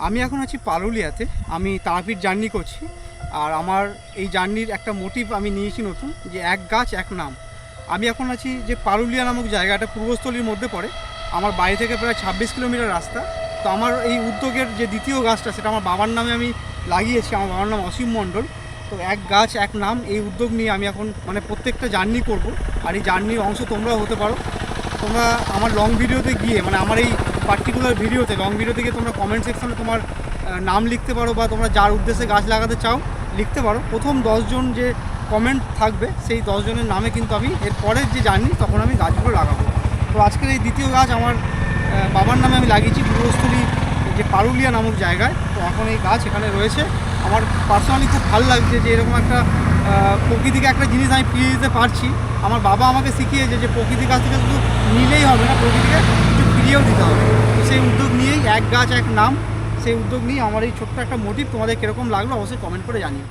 আমি এখন আছি পারুলিয়াতে। আমি তারাপীঠ জার্নি করছি। আর আমার এই জার্নির একটা মোটিভ আমি নিয়েছি নতুন, যে এক গাছ এক নাম। আমি এখন আছি যে পারুলিয়া নামক জায়গাটা পূর্বস্থলীর মধ্যে পড়ে। আমার বাড়ি থেকে প্রায় 26 কিলোমিটার রাস্তা। তো আমার এই উদ্যোগের যে দ্বিতীয় গাছটা, সেটা আমার বাবার নামে আমি লাগিয়েছি। আমার বাবার নাম অসীম মণ্ডল। তো এক গাছ এক নাম এই উদ্যোগ নিয়ে আমি এখন প্রত্যেকটা জার্নি করব। আর এই জার্নির অংশ তোমরাও হতে পারো। তোমরা আমার লং ভিডিওতে গিয়ে আমার এই পার্টিকুলার ভিডিওতে লং ভিডিওতে গিয়ে তোমরা কমেন্ট সেকশনে তোমার নাম লিখতে পারো, বা তোমরা যার উদ্দেশ্যে গাছ লাগাতে চাও লিখতে পারো। প্রথম 10 জন যে কমেন্ট থাকবে সেই 10 জনের নামে কিন্তু আমি এর পরের যে জার্নি তখন আমি গাছগুলো লাগাবো। তো আজকের এই দ্বিতীয় গাছ আমার বাবার নামে আমি লাগিয়েছি পূর্বস্থলী যে পারুলিয়া নামক জায়গায়। তো এখন এই গাছ এখানে রয়েছে। আমার পার্সোনালি খুব ভালো লাগছে যে এরকম একটা প্রকৃতিকে একটা জিনিস আমি ফিরিয়ে দিতে পারছি। আমার বাবা আমাকে শিখিয়েছে যে প্রকৃতির কাছ থেকে শুধু নিলেই হবে না, প্রকৃতিকে কিছু ফিরিয়েও দিতে হবে। তো সেই উদ্যোগ নিয়েই এক গাছ এক নাম, সেই উদ্যোগ নিয়ে আমার এই ছোট্ট একটা মোটিভ। তোমাদের কীরকম লাগলো অবশ্যই কমেন্ট করে জানিও।